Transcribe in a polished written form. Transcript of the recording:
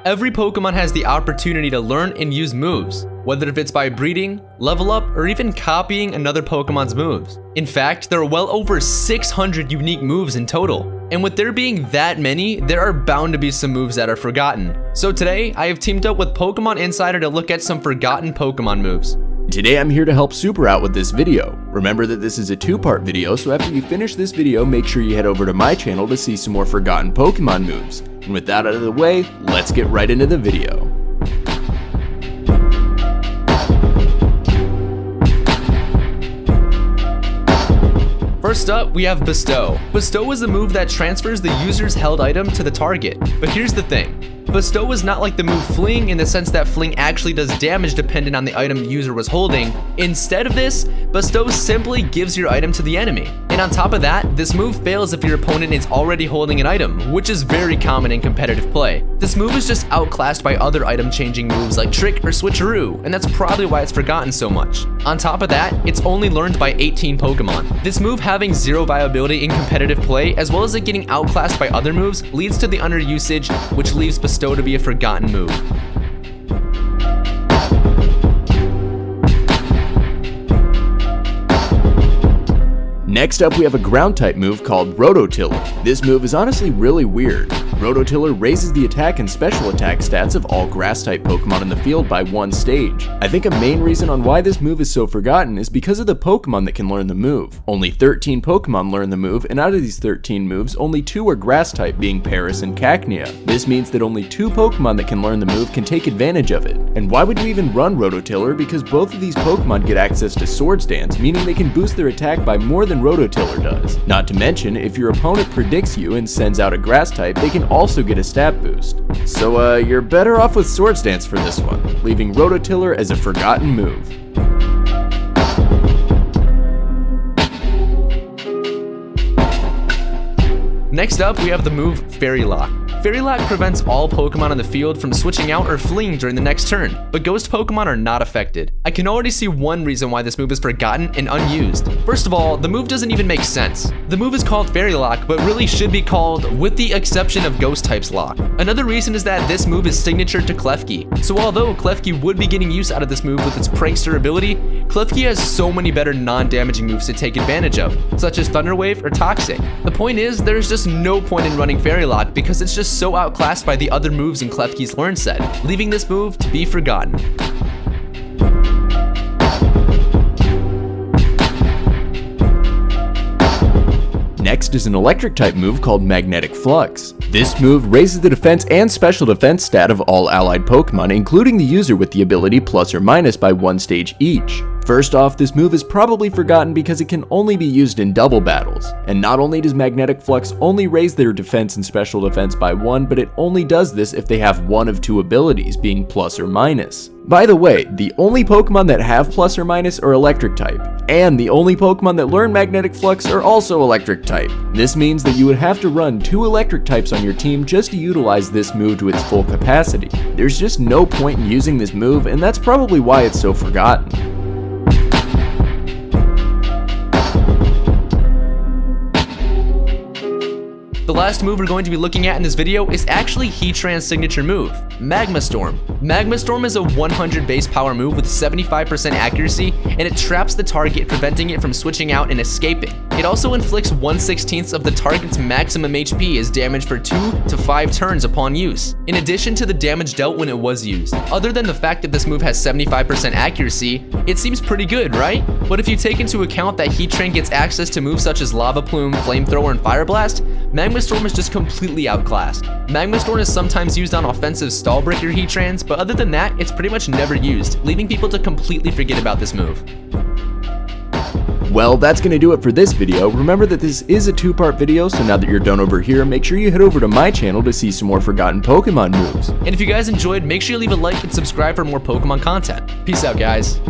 Every Pokemon has the opportunity to learn and use moves, whether if it's by breeding, level up, or even copying another Pokemon's moves. In fact, there are well over 600 unique moves in total. And with there being that many, there are bound to be some moves that are forgotten. So today, I have teamed up with PokemonInsider to look at some forgotten Pokemon moves. Today I'm here to help Supra out with this video. Remember that this is a two-part video, so after you finish this video, make sure you head over to my channel to see some more forgotten Pokemon moves. And with that out of the way, let's get right into the video. First up, we have Bestow. Bestow is a move that transfers the user's held item to the target. But here's the thing. Bestow is not like the move Fling in the sense that Fling actually does damage dependent on the item the user was holding. Instead of this, Bestow simply gives your item to the enemy. And on top of that, this move fails if your opponent is already holding an item, which is very common in competitive play. This move is just outclassed by other item changing moves like Trick or Switcheroo, and that's probably why it's forgotten so much. On top of that, it's only learned by 18 Pokemon. This move having zero viability in competitive play, as well as it getting outclassed by other moves, leads to the underusage, which leaves Bestow to be a forgotten move. Next up, we have a ground type move called Rototiller. This move is honestly really weird. Rototiller raises the attack and special attack stats of all grass type Pokemon in the field by one stage. I think a main reason on why this move is so forgotten is because of the Pokemon that can learn the move. Only 13 Pokemon learn the move, and out of these 13 moves, only 2 are grass type, being Paris and Cacnea. This means that only 2 Pokemon that can learn the move can take advantage of it. And why would you even run Rototiller? Because both of these Pokemon get access to Swords Dance, meaning they can boost their attack by more than Rototiller does. Not to mention, if your opponent predicts you and sends out a grass type, they can also get a stat boost. So you're better off with Swords Dance for this one, leaving Rototiller as a forgotten move. Next up, we have the move Fairy Lock. Fairy Lock prevents all Pokemon in the field from switching out or fleeing during the next turn, but Ghost Pokemon are not affected. I can already see one reason why this move is forgotten and unused. First of all, the move doesn't even make sense. The move is called Fairy Lock, but really should be called with the exception of Ghost types Lock. Another reason is that this move is signature to Klefki. So although Klefki would be getting use out of this move with its Prankster ability, Klefki has so many better non-damaging moves to take advantage of, such as Thunder Wave or Toxic. The point is, there's just no point in running Fairy Lock because it's just so outclassed by the other moves in Klefki's learn set, leaving this move to be forgotten. Next is an electric type move called Magnetic Flux. This move raises the defense and special defense stat of all allied Pokemon, including the user with the ability plus or minus by one stage each. First off, this move is probably forgotten because it can only be used in double battles. And not only does Magnetic Flux only raise their defense and special defense by 1, but it only does this if they have one of 2 abilities, being plus or minus. By the way, the only Pokemon that have plus or minus are electric type, and the only Pokemon that learn Magnetic Flux are also electric type. This means that you would have to run 2 electric types on your team just to utilize this move to its full capacity. There's just no point in using this move, and that's probably why it's so forgotten. The last move we're going to be looking at in this video is actually Heatran's signature move, Magma Storm. Magma Storm is a 100 base power move with 75% accuracy, and it traps the target, preventing it from switching out and escaping. It also inflicts 1/16 of the target's maximum HP as damage for 2 to 5 turns upon use, in addition to the damage dealt when it was used. Other than the fact that this move has 75% accuracy, it seems pretty good, right? But if you take into account that Heatran gets access to moves such as Lava Plume, Flamethrower, and Fire Blast, Magma Storm is just completely outclassed. Magma Storm is sometimes used on offensive stall breaker Heatrans, but other than that, it's pretty much never used, leaving people to completely forget about this move. Well, that's going to do it for this video. Remember that this is a two-part video, so now that you're done over here, make sure you head over to my channel to see some more forgotten Pokemon moves. And if you guys enjoyed, make sure you leave a like and subscribe for more Pokemon content. Peace out, guys.